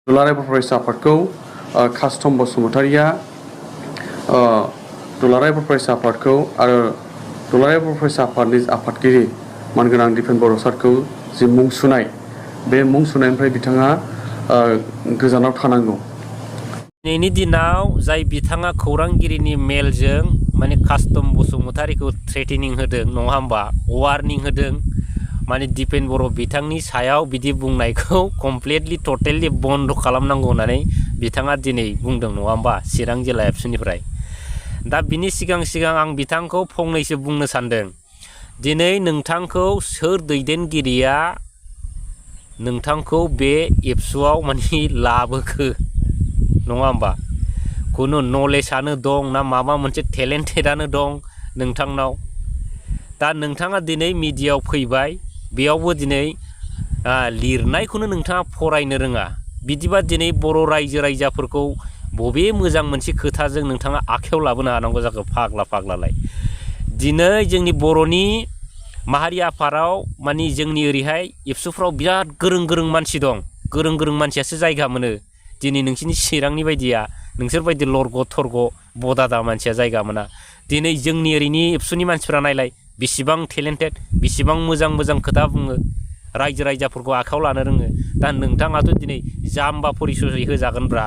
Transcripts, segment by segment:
दुलाराय बर' फरायसा आफादखौ कास्टम बसुमतारिया दुलाराय बर' फरायसा आफादखौ आरो दुलाराय बर' फरायसा आफादनि आफादगिरि मानगोनां दिपेन बर' सारखौ जि मुं सुनाय बे मुं सुनायनिफ्राय बिथाङा गोजानाव थानांगौ। दिनैनि दिनाव जाय बिथाङा खौरांगिरिनि मेलजों माने कास्टम बसुमतारिखौ थ्रेटेनिं होदों नङा होमबा, वार्निं होदों, माने दिपेन बर' बिथांनि सायाव बिदि बुंनायखौ कमप्लिटलि टटेलि बन्द' खालामनांगौ होननानै बिथाङा दिनै बुंदों नङा होमबा चिरां जिल्ला एबसुनिफ्राय। दा बिनि सिगां आं बिथांखौ फंनैसो बुंनो सानदों। दिनै नोंथांखौ सोर दैदेनगिरिया नोंथांखौ बे एबसुआव माने लाबोखो नङा होमबा, खुनु नलेजआनो दं ना माबा मोनसे टेलेन्टेडआनो दं नोंथांनाव। दा नोंथाङा दिनै मिडियायाव फैबाय, बेयावबो दिनै लिरनायखौनो नोंथाङा फरायनो रोङा। बिदिबा दिनै बर' रायजो राजाफोरखौ बबे मोजां मोनसे खोथाजों नोंथाङा आखायाव लाबोनो हानांगौ जाखो फाग्लालाय। दिनै जोंनि बर'नि माहारि आफादाव माने जोंनि ओरैहाय एबसुफ्राव बिराद गोरों मानसि दं, गोरों मानसियासो जायगा मोनो। दिनै नोंसिनि चिरांनि बायदिया नोंसोर बायदि लरग' थरग' बदादा मानसिया जायगा मोना। दिनै जोंनि ओरैनि एबसुनि मानसिफ्रा नायलाय बेसेबां टेलेन्टेड, बेसेबां मोजां खोथा बुङो, रायजो राजाफोरखौ आखायाव लानो रोङो। दा नोंथाङाथ' दिनै जाम्बा परिसय होजागोनब्रा,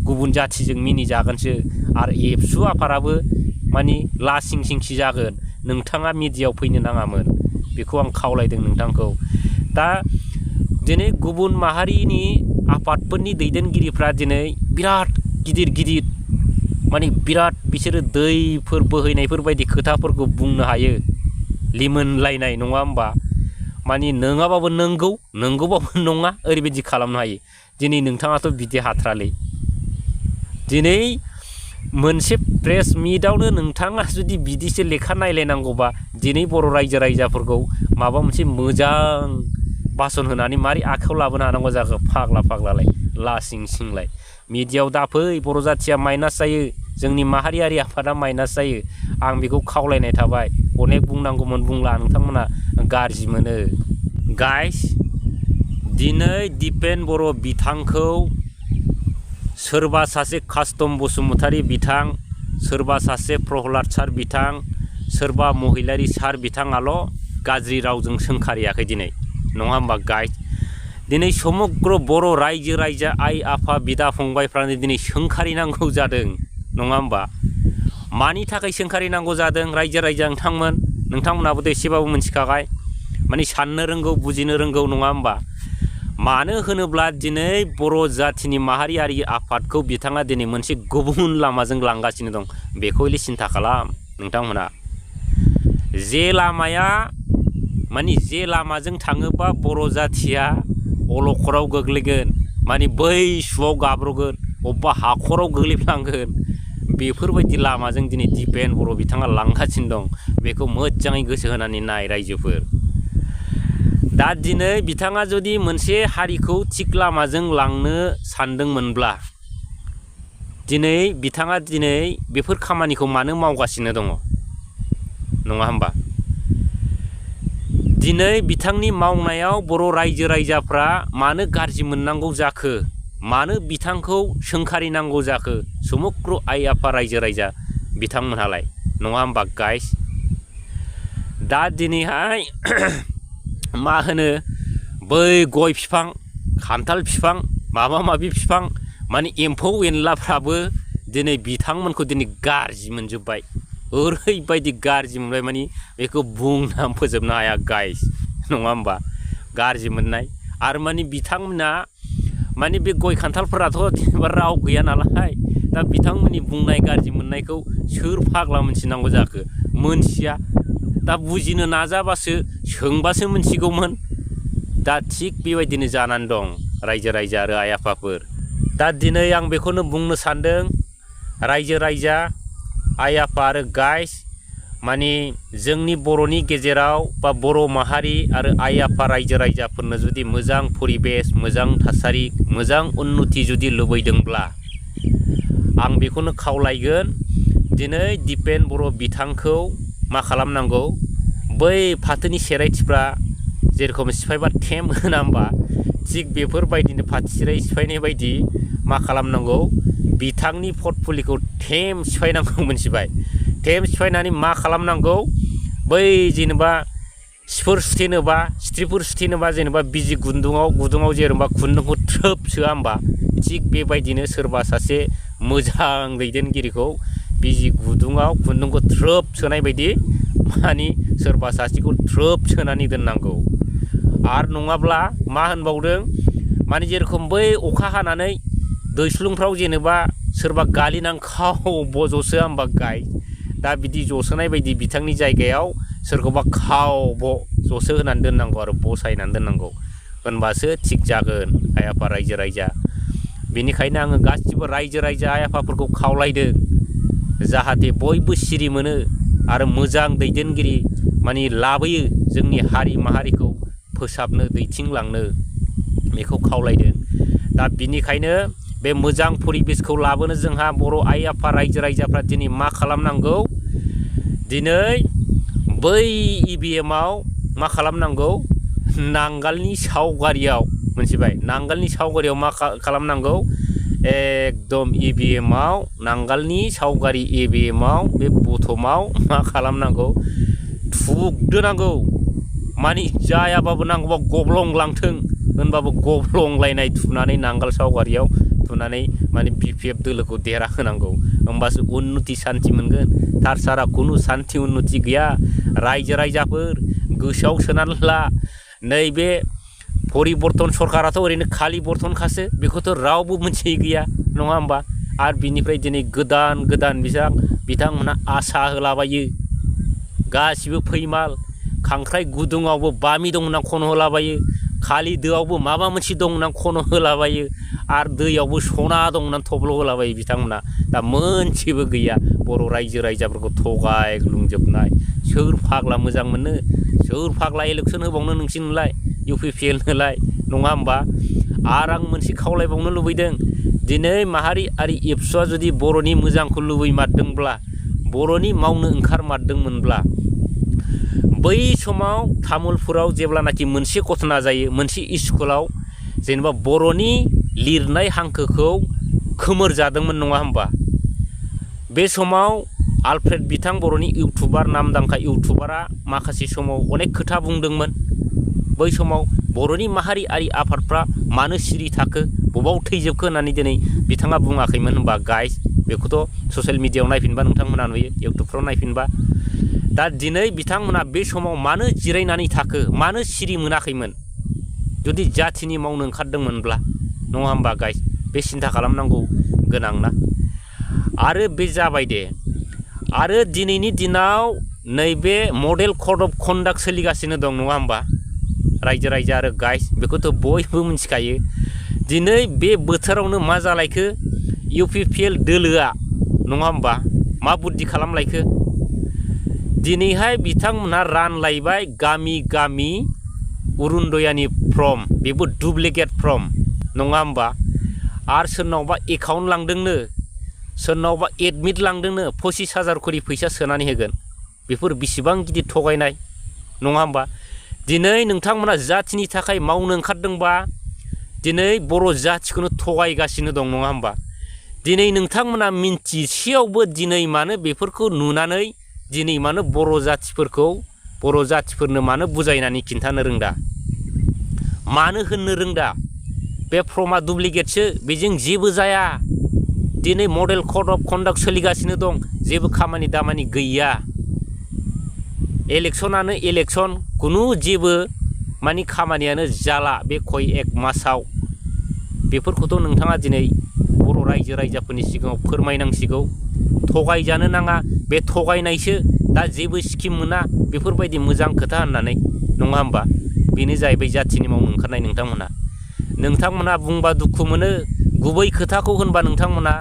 गुबुन जाथिजों मिनिजागोनसो, आरो एबसु आफादाबो माने लासिं सिंसि जागोन। नोंथाङा मिडियायाव फैनो नाङामोन, बेखौ आं खावलायदों नोंथांखौ। दा दिनै गुबुन माहारिनि आफादफोरनि दैदेनगिरिफ्रा दिनै बिराद गिदिर माने बिराद बिसोरो दैफोर बोहैनायफोर बायदि खोथाफोरखौ बुंनो हायो, लिमोनलायनाय नङा होमबा, माने नङाबाबो नंगौ, नंगौबाबो नङा, ओरैबायदि खालामनो हायो। दिनै नोंथाङाथ' बिदि हाथारालै। दिनै मोनसे प्रेस मिटआवनो नोंथाङा जुदि बिदिसो लेखा नायलायनांगौबा दिनै बर' रायजो राजाफोरखौ माबा मोनसे मोजां भाषन होनानै मारै आखायाव लाबोनो हानांगौ जाखो फाग्लालाय, लासिं सिंलाय। मिडियायाव दाफै, बर' जाथिया माइनास जायो, जोंनि माहारियारि आफादा माइनास जायो। आं बेखौ खावलायनाय थाबाय। अनेक बुंनांगौमोन बुंला, नोंथांमोना गाज्रि मोनो। गाइस, दिनै दिपेन बर' बिथांखौ सोरबा सासे कास्टम बसुमतारि बिथां, सोरबा सासे प्रहलाद सार बिथां, सोरबा महिलारि सार बिथाङाल' गाज्रि रावजों सोंखारियाखै दिनै, नङा होमबा गाइस। दिनै समग्र बर' रायजो राजा आइ आफा बिदा फंबायफ्रानो दिनै सोंखारिनांगौ जादों नङा होमबा। मानि थाखाय सोंखारिनांगौ जादों रायजो राजा नोंथांमोनाबोथ' एसेबाबो मिथिखाबाय, माने साननो रोंगौ, बुजिनो रोंगौ नङा होमबा। मानो होनोब्ला दिनै बर' जाथिनि माहारियारि आफादखौ बिथाङा दिनै मोनसे गुबुन लामाजों लांगासिनो दं। बेखौ एसे सिन्था खालाम नोंथांमोना। जे लामाजों थाङोबा बर' जाथिया अलखदाव गोग्लैगोन, माने बै सुआव गाब्र'गोन, अबेबा हाखराव गोग्लैफ्लांगोन, बेफोरबायदि लामाजों दिनै दिपेन बर' बिथाङा लांगासिनो दं। बेखौ मोजाङै गोसो होनानै नाय रायजोफोर। दा दिनै बिथाङा जुदि मोनसे हारिखौ थिग लामाजों लांनो सानदोंमोनब्ला दिनै बिथाङा दिनै बेफोर खामानिखौ मानो मावगासिनो दङ नङा होमबा। दिनै बिथांनि मावनायाव बर' रायजो राजाफ्रा मानो गाज्रि मोननांगौ जाखो, मानो बिथांखौ सोंखारिनांगौ जाखो, समग्र आइ आफा रायजो राजा बिथांमोनहालाय नङा होमबा गाइस। दा दिनैहाय मा होनो, बै गय बिफां, खान्थाल बिफां, माबा माबि बिफां, माने एम्फौ एनलाफ्राबो दिनै बिथांमोनखौ दिनै गाज्रि मोनजोब्बाय। ओरैबायदि गाज्रि मोनबाय, माने बेखौ बुंनानै फोजोबनो हाया गाइस, नङा होमबा। गाज्रि मोननाय आरो माने बिथांमोना माने बे गय खान्थालफोराथ' जेनेबा राव गैया नालाय, दा बिथांमोननि बुंनाय गाज्रि मोननायखौ सोर फाग्ला मोनथिनांगौ जाखो, मोनथिया। दा बुजिनो नाजाबासो, सोंबासो मोनथिगौमोन। दा थिग बेबायदिनो जानानै दं रायजो राजा आरो आइ आफाफोर। दा दिनै आं बेखौनो बुंनो सानदों, रायजो राजा आइ आफा आरो गाइस, माने जोंनि बर'नि गेजेराव बा बर' माहारि आरो आइ आफा रायजो राजाफोरनो जुदि मोजां परिबेस, मोजां थासारि, मोजां उन्नति जुदि लुबैदोंब्ला आं बेखौनो खावलायगोन, दिनै दिपेन बर' बिथांखौ मा खालामनांगौ, बै फाथोनि सेरायथिफ्रा जेरखम सिफायबा थेम होना होमबा, थिग थिग बेफोरबायदिनो फाथिसिराय सिफायनाय बायदि मा खालामनांगौ बिथांनि पर्टफलिय'खौ थेम सिफायनांगौ मोनथिबाय थेम सिफायनानै मा खालामनांगौ बै जेनेबा सिफोर सुथेनोबा स्ट्रिफोर सुथेनोबा जेनेबा बिजि गुदुङाव जेनेबा खुन्दुंखौ थ्रोब सोआ होमबा थिग बेबायदिनो सोरबा सासे मोजां दैदेनगिरिखौ बिजि गुदुङाव खुन्दुंखौ थ्रोब सोनाय बायदि मानि सोरबा सासेखौ थ्रोब सोनानै दोननांगौ आरो नङाब्ला मा होनबावदों माने जेरखम बै अखा हानानै दैस्लुंफ्राव जेनेबा सोरबा गालिनांखाव बज'सोआ होमबा गाय दा बिदि जसोनाय बायदि बिथांनि जायगायाव सोरखौबा खाव जसो होनानै दोननांगौ आरो बसायनानै दोननांगौ होनबासो थिग जागोन आइ आफा रायजो राजा बेनिखायनो आङो गासिबो रायजो राजा आइ आफाफोरखौ खावलायदों जाहाथे बयबो सिरि मोनो आरो मोजां दैदेनगिरि माने लाबोयो जोंनि हारि माहारिखौ फोसाबनो दैथिंलांनो बेखौ खावलायदों दा बिनिखायनो बे मोजां परिबेसखौ लाबोनो जोंहा बर' आइ आफा रायजो राजाफ्रा दिनै मा खालामनांगौ दिनै बै EVM-आव मा खालामनांगौ नांगालनि सावगारियाव मोनथिबाय नांगालनि सावगारियाव मा खालामनांगौ एकदम EVM-आव नांगालनि सावगारि EVM-आव बे बथमाव मा खालामनांगौ थुग्रोनांगौ मानि जायाबाबो नांगौबा गब्लंलांथों होनबाबो गब्लंलायनाय थुनानै नांगाल सावगारियाव थुनानै माने BPF दोलोखौ देरहा होनांगौ होमबासो उन्नति सान्ति मोनगोन थारसारा खुनु सान्ति उन्नति गैया रायजो राजाफोर गोसोआव सोनानै ला नैबे परिबर्तन सरकाराथ' ओरैनो खालि बर्तनखासो बेखौथ' रावबो मोनथियै गैया नङा होमबा आरो बिनिफ्राय दिनै गोदान बिथांमोनहा आसा होलाबायो गासिबो फैमाल खांख्राइ गुदुङावबो बामि दं होनना खन' होलाबायो खालि दोआवबो माबा मोनसे दं होनना खन' होलाबायो आरो दैयावबो सना दं होनना थब्ल' होलाबायो बिथांमोना दा मोनसेबो गैया बर' रायजो राजाफोरखौ थगायग्लुंजोबनाय सोर फाग्ला मोजां मोनो सोर फाग्ला इलेक्सन होबावनो नोंसिनोलाय UPPL नोलाय नङा होमबा आरो आं मोनसे खावलायबावनो लुबैदों दिनै माहारियारि एबसुआ जुदि बर'नि मोजांखौ लुबैमारदोंब्ला बर'नि मावनो ओंखारमारदोंमोनब्ला बै समाव तामुलपुराव जेब्लानाखि मोनसे घटना जायो मोनसे स्कुलाव जेनेबा बर'नि लिरनाय हांखोखौ खोमोरजादोंमोन नङा होमबा बे समाव आलफ्रेड बिथां बर'नि इउटुबार नामदांखा इउटुबारा माखासे समाव अनेक खोथा बुंदोंमोन बै समाव बर'नि माहारियारि आफादफ्रा मानो सिरि थाखो बबाव थैजोबखो होननानै दिनै बिथाङा बुङाखैमोन होनबा गाइस बेखौथ' ससियेल मिडियायाव नायफिनबा नोंथांमोना नुयो इउटुबफ्राव नायफिनबा दा दिनै बिथांमोना बे समाव मानो जिरायनानै थाखो मानो सिरि मोनाखैमोन जुदि जाथिनि मावनो ओंखारदोंमोनब्ला नङा होमबा गाइस बे सिन्था खालामनांगौ गोनांना आरो बे जाबाय दे आरो दिनैनि दिनाव नैबे मडेल कड अफ कन्डाक्ट सोलिगासिनो दं नङा होमबा रायजो राजा आरो गाइस बेखौथ' बयबो मिथिखायो दिनै बे बोथोरावनो मा जालायखो UPPL दोलोआ नङा होमबा मा बुद्धि खालामलायखो दिनैहाय बिथांमोनहा रानलायबाय गामि गामि अरुणोदयानि फर्म बेबो डुप्लिकेट फर्म नङा होमबा आरो सोरनावबा एकाउन्ट लांदोंनो सोरनावबा एडमिट लांदोंनो 25,000 करि फैसा सोनानै होगोन बेफोर बेसेबां गिदिर थगायनाय नङा होमबा दिनै नोंथांमोना जाथिनि थाखाय मावनो ओंखारदोंबा दिनै बर' जाथिखौनो थगायगासिनो दं नङा होमबा दिनै नोंथांमोना मिन्थिसेयावबो दिनै मानो बेफोरखौ नुनानै दिनै मानो बर' जाथिफोरनो मानो बुजायनानै खिन्थानो रोंदा मानो होननो रोंदा बे फर्मा डुप्लिकेटसो बेजों जेबो जाया दिनै मडेल कड अफ कन्डाक्ट सोलिगासिनो दं जेबो खामानि दामानि गैया इलेक्सनानो इलेक्सन खुनु जेबो मानि खामानियानो जाला बे खय एक मासाव बेफोरखौथ' नोंथाङा दिनै बर' रायजो राजाफोरनि सिगाङाव फोरमायनांसिगौ थगायजानो नाङा बे थगायनायसो दा जेबो स्किम मोना बेफोरबायदि मोजां खोथा होननानै नङा होमबा बेनो जाहैबाय जाथिनि मावनो ओंखारनाय नोंथांमोना बुंबा दुखु मोनो गुबै खोथाखौ होनबा नोंथांमोना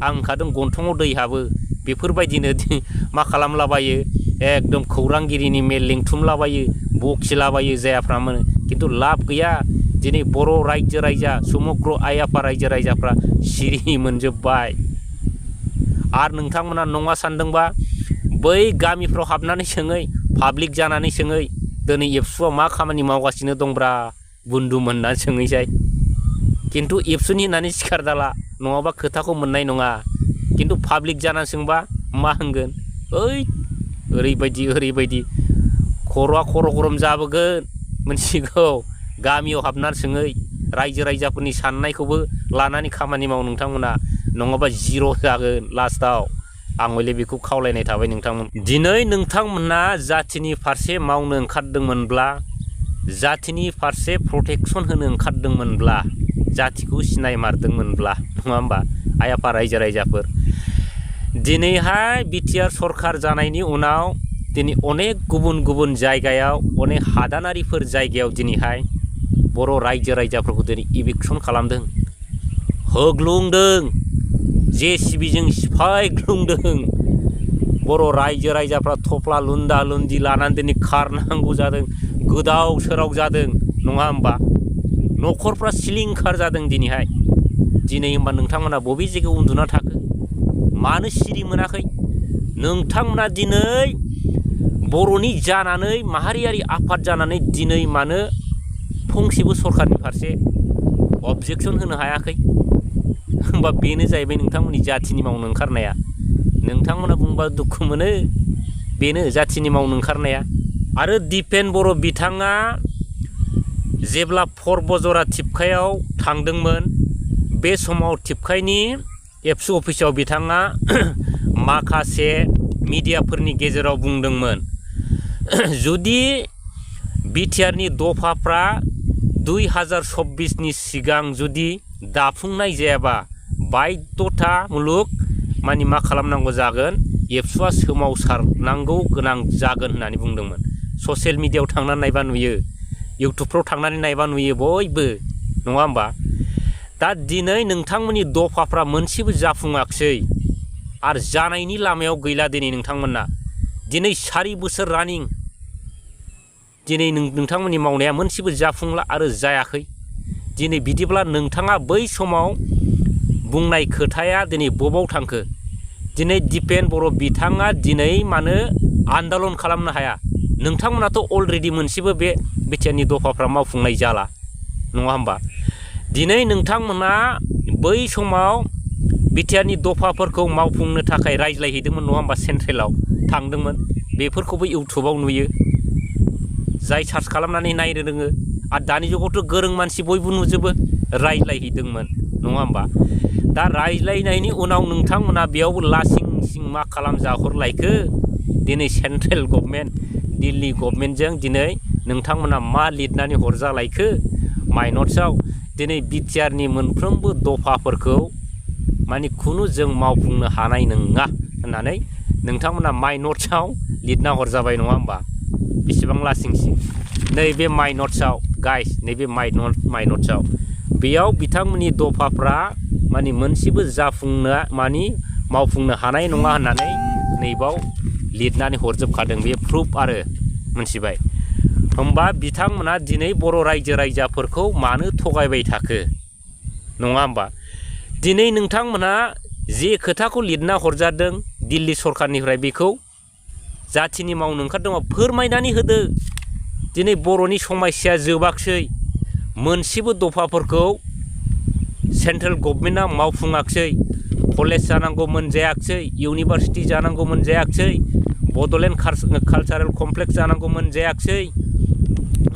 आं होनखादों गन्थङाव दै हाबो बेफोरबायदिनो मा खालामलाबायो एकदम खौरांगिरिनि मेल लिंथुमलाबायो बखिलाबायो जायाफ्रामोन खिन्थु लाब गैया दिनै बर' रायजो राजा समग्र आइ आफा रायजो राजाफ्रा सिरि मोनजोब्बाय आरो नोंथांमोना नङा सानदोंबा बै गामिफ्राव हाबनानै सोङै पाब्लिक जानानै सोङै दिनै एबसुआ मा खामानि मावगासिनो दंब्रा बुन्दुमोन होननानै सोंहैसाय खिन्थु एबसुनि होननानै सिखार दाला नङाबा खोथाखौ मोननाय नङा खिन्थु पाब्लिक जानानै सोंबा मा होनगोन ओइ ओरैबायदि खर'आ खर' गरम जाबोगोन मोनसिगौ गामियाव हाबनानै सोङै रायजो राजाफोरनि साननायखौबो लानानै खामानि माव नोंथांमोना नङाबा जिर' जागोन लास्टाव आं हले बेखौ खावलायनाय थाबाय नोंथांमोन दिनै नोंथांमोना जाथिनि फारसे मावनो ओंखारदोंमोनब्ला जाथिनि फारसे प्रटेकसन होनो ओंखारदोंमोनब्ला जातिखौ सिनायमारदोंमोनब्ला नङा होमबा आइ आफा रायजो राजाफोर दिनैहाय बिटिआर सरखार जानायनि उनाव दिनै अनेक गुबुन जायगायाव अनेक हादानारिफोर जायगायाव दिनैहाय बर' रायजो राजाफोरखौ दिनै इभिकसन खालामदों होग्लुंदों JCBजों सिफायग्लुंदों बर' रायजो राजाफ्रा थफ्ला लुन्दा लुन्दि लानानै दिनै खारनांगौ जादों गोदाव सोराव जादों नङा होमबा न'खरफ्रा सिलिंखार जादों दिनैहाय दिनै होमबा नोंथांमोना बबे जायगायाव उन्दुना थाखो मानो सिरि मोनाखै नोंथांमोना दिनै बर'नि जानानै माहारियारि आफाद जानानै दिनै मानो फंसेबो सरखारनि फारसे अबजेक्सन होनो हायाखै होमबा बेनो जाहैबाय नोंथांमोननि जाथिनि मावनो ओंखारनाया नोंथांमोना बुंबा दुखु मोनो बेनो जाथिनि मावनो ओंखारनाया आरो दिपेन बर' बिथाङा जेब्ला फरबजरा थिपखायाव थांदोंमोन बे समाव थिपखायनि एबसु अफिसाव बिथाङा माखासे मिडियाफोरनि गेजेराव बुंदोंमोन जुदि बिटिआरनि दफाफ्रा 2024नि सिगां जुदि दाफुंनाय जायाबा बायद्ध'तामुलक मानि मा खालामनांगौ जागोन एबसुआ सोमावसारनांगौ गोनां जागोन होननानै बुंदोंमोन ससियेल मिडियायाव थांनानै नायबा नुयो इउटुबफ्राव थांनानै नायबा नुयो बयबो नङा होमबा दा दिनै नोंथांमोननि दफाफ्रा मोनसेबो जाफुङाखसै आरो जानायनि लामायाव गैला दिनै नोंथांमोना दिनै 4 बोसोर रानिं दिनै नोंथांमोननि मावनाया मोनसेबो जाफुंला आरो जायाखै दिनै बिदिब्ला नोंथाङा बै समाव बुंनाय खोथाया दिनै बबाव थांखो दिनै दिपेन बर' बिथाङा दिनै मानो आन्दालन खालामनो हाया नोंथांमोनाथ' अलरेडि मोनसेबो बे बिटिआरनि दफाफ्रा मावफुंनाय जाला नङा होमबा दिनै नोंथांमोना बै समाव बिटिआरनि दफाफोरखौ मावफुंनो थाखाय रायज्लायहैदोंमोन नङा होमबा सेन्ट्रेलाव थांदोंमोन बेफोरखौबो इउटुबाव नुयो जाय सार्च खालामनानै नायनो रोङो आरो दानि जुगावथ' गोरों मानसि बयबो नुजोबो रायज्लायहैदोंमोन नङा होमबा दा रायज्लायनायनि उनाव नोंथांमोना बेयावबो लासिं सिं मा खालामजाहरलायखो दिनै सेन्ट्रेल गभर्नमेन्ट दिल्ली गभर्नमेन्टजों दिनै नोंथांमोना मा लिरनानै हरजालायखो माइनट्सआव दिनै बिटिआरनि मोनफ्रोमबो दफाफोरखौ माने खुनु जों मावफुंनो हानाय नङा होननानै नोंथांमोना माइनट्सआव लिरना हरजाबाय नङा होमबा बेसेबां लासिंसिं नैबे माइनट्सआव गाइस नैबे माइनट्सआव बेयाव बिथांमोननि दफाफ्रा माने मोनसेबो जाफुंनो माने मावफुंनो हानाय नङा होननानै नैबाव लिरनानै हरजोबखादों बे प्रुफ आरो मोनथिबाय होमबा बिथांमोना दिनै बर' रायजो राजाफोरखौ मानो थगायबाय थाखो नङा होमबा दिनै नोंथांमोना जे खोथाखौ लिरना हरजादों दिल्ली सरखारनिफ्राय बेखौ जाथिनि मावनो ओंखारदों फोरमायनानै होदो दिनै बर'नि समस्याया जोबाखसै मोनसेबो दफाफोरखौ सेन्ट्रेल गभर्नमेन्टआ मावफुङाखसै कलेज जानांगौमोन जायाखसै इउनिभारसिटि जानांगौमोन जायाखसै बड'लेण्ड कालचारेल कमप्लेक्स जानांगौमोन जायाखसै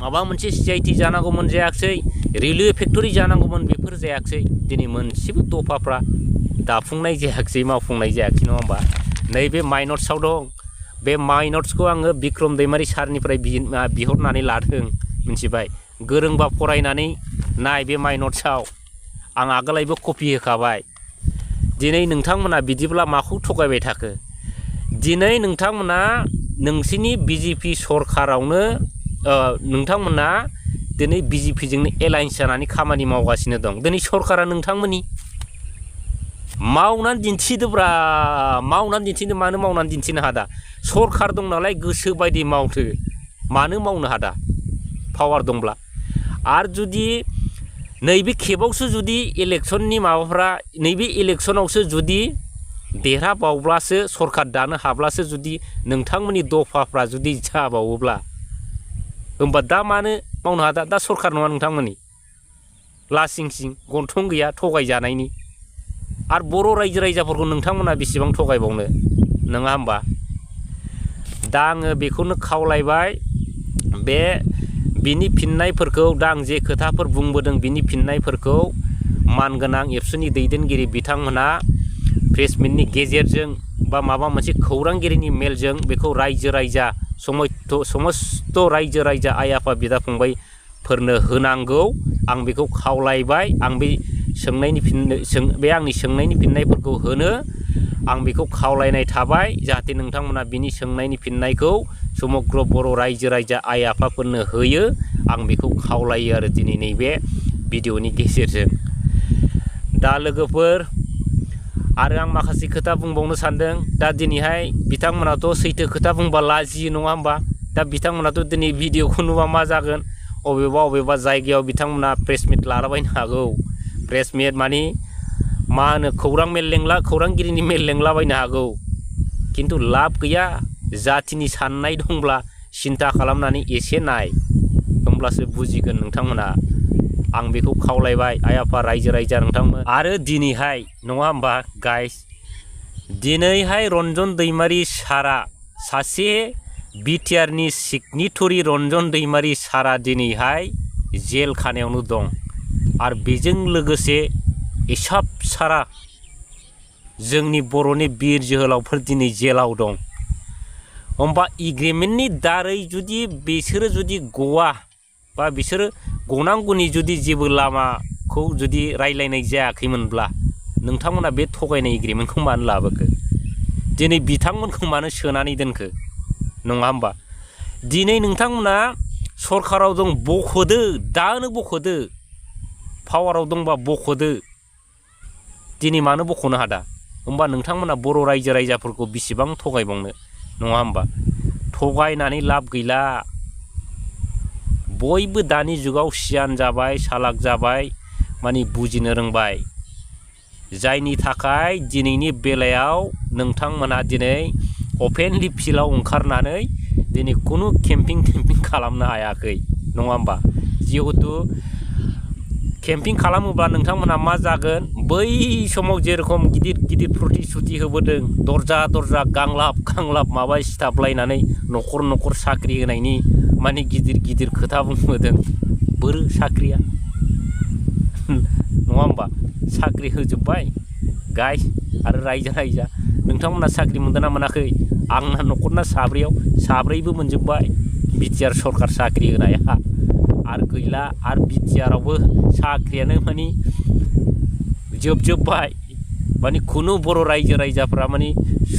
माबा मोनसे CIT जानांगौमोन जायाखसै रेलवे फेक्टरि जानांगौमोन बेफोर जायाखसै दिनै मोनसेबो दफाफ्रा दाफुंनाय जायाखसै मावफुंनाय जायाखसै नङा होमबा नैबे माइनट्सआव दं बे माइनट्सखौ आङो बिक्रम दैमारि सारनिफ्राय बिहरनानै लादों मिथिबाय गोरोंबा फरायनानै नाय बे माइनट्सआव आं आगोलायबो कपि होखाबाय दिनै नोंथांमोना बिदिब्ला माखौ थगायबाय थाखो दिनै नोंथांमोना नोंसिनि BJP सरखारावनो नोंथांमोना दिनै BJPजोंनो एलायन्स जानानै खामानि मावगासिनो दं दिनै सरखारा नोंथांमोननि मावनानै दिन्थिदोब्रा मावनानै दिन्थिनो मानो मावनानै दिन्थिनो हादा सरखार दं नालाय गोसो बायदि मावथो मानो मावनो हादा पावार दंब्ला आरो जुदि नैबे खेबावसो जुदि इलेक्सननि माबाफ्रा नैबे इलेक्सनावसो जुदि देरहाबावब्लासो सरखार दानो हाब्लासो जुदि नोंथांमोननि दफाफ्रा जुदि जाबावोब्ला होमबा दा मानो मावनो हादा दा सरखार नङा नोंथांमोननि लासिं सिं गन्थं गैया थगायजानायनि आरो बर' रायजो राजाफोरखौ नोंथांमोना बेसेबां थगायबावनो नङा होमबा दा आङो बेखौनो खावलायबाय बिनि फिननायफोरखौ दा आं जे खोथाफोर बुंबोदों बिनि फिननायफोरखौ मानगोनां एबसुनि दैदेनगिरि बिथांमोना प्रेस मिटनि गेजेरजों बा माबा मोनसे खौरांगिरिनि मेलजों बेखौ रायजो राजा समस्त रायजो राजा आइ आफा बिदा फंबायफोरनो होनांगौ आं बेखौ खावलायबाय आं बे आंनि सोंनायनि फिननायफोरखौ होनो आं बेखौ खावलायनाय थाबाय जाहाथे नोंथांमोना बिनि सोंनायनि फिननायखौ समग्र बर' रायजो राजा आइ आफाफोरनो होयो आं बेखौ खावलायो आरो दिनै नैबे भिडिअनि गेजेरजों दा लोगोफोर आरो आं माखासे खोथा बुंबावनो सानदों दा दिनैहाय बिथांमोनाथ' सैथो खोथा बुंबा लाजियो नङा होमबा दा बिथांमोनाथ' दिनै भिडिअखौ नुबा मा जागोन अबेबा जायगायाव बिथांमोना प्रेस मिट लालाबायनो हागौ प्रेस मिट माने मा होनो खौरांगिरिनि मेल लेंलाबायनो हागौ खिन्थु लाब गैया जाथिनि साननाय दंब्ला सिन्था खालामनानै एसे नाय होमब्लासो बुजिगोन नोंथांमोना आं बेखौ खावलायबाय आइ आफा रायजो राजा नोंथांमोन आरो दिनैहाय नङा होमबा गाइस दिनैहाय रन्जन दैमारि सारा सासे बिटिआरनि सिगनेटरि रन्जन दैमारि सारा दिनैहाय जेल खानायावनो दं आरो बेजों लोगोसे एसाब सारा जोंनि बर'नि बिर जोहोलावफोर दिनै जेलाव दं होमबा एग्रिमेन्टनि दारै जुदि बिसोरो जुदि गवा बा बिसोरो गनांगौनि जुदि जेबो लामाखौ जुदि रायलायनाय जायाखैमोनब्ला नोंथांमोना बे थगायनाय एग्रिमेन्टखौ मानो लाबोखो दिनै बिथांमोनखौ मानो सोनानै दोनखो नङा होमबा दिनै नोंथांमोना सरखाराव दं बख'दो दानो बख'दो पावाराव दंबा बख'दो दिनै मानो बख'नो हादा होमबा नोंथांमोना बर' रायजो राजाफोरखौ बेसेबां थगायबावनो नङा होमबा थगायनानै लाब गैला बयबो दानि जुगाव सियान जाबाय सालाक जाबाय माने बुजिनो रोंबाय जायनि थाखाय दिनैनि बेलायाव नोंथांमोना दिनै अपेनलि फिल्डआव ओंखारनानै दिनै खुनु केम्पिं खालामनो हायाखै नङा होमबा जिहेतु केम्पिं खालामोब्ला नोंथांमोना मा जागोन बै समाव जेरखम गिदिर प्रतिश्रुति होबोदों दरजा गांलाब माबा सिथाबलायनानै न'खर साख्रि होनायनि माने गिदिर खोथा बुंबोदों बोरो साख्रिया नङा होमबा साख्रि होजोब्बाय गाइस आरो रायजो राजा नोंथांमोना साख्रि मोनदोंना मोनाखै आंना न'खरना साब्रैबो मोनजोब्बाय बिटिआर सरखार साख्रि होनाया आरो गैला आरो बिटिआरावबो साख्रियानो माने जोबजोब्बाय माने खुनु बर' रायजो राजाफ्रा माने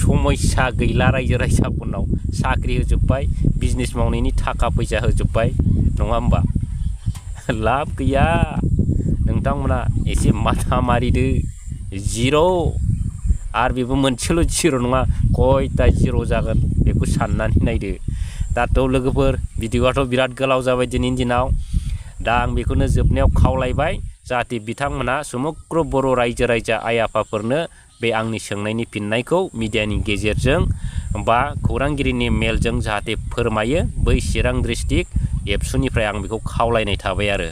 समस्या गैला रायजो राजाफोरनाव साख्रि होजोब्बाय बिजनेस मावनायनि थाखा फैसा होजोब्बाय नङा होमबा लाब गैया नोंथांमोना एसे माथा मारिदो जिर' आरो बेबो मोनसेल' जिर' नङा खयथा जिर' जागोन बेखौ साननानै नायदो दाथ' लोगोफोर भिडिअआथ' बिराद गोलाव जाबाय दिनैनि दिनाव दा आं बेखौनो जोबनायाव खावलायबाय जाहाथे बिथांमोना समग्र बर' रायजो राजा आइ आफाफोरनो बे आंनि सोंनायनि फिननायखौ मिडियानि गेजेरजों बा खौरांगिरिनि मेलजों जाहाथे फोरमायो बै चिरां डिस्ट्रिक्ट एबसुनिफ्राय आं बेखौ खावलायनाय थाबाय आरो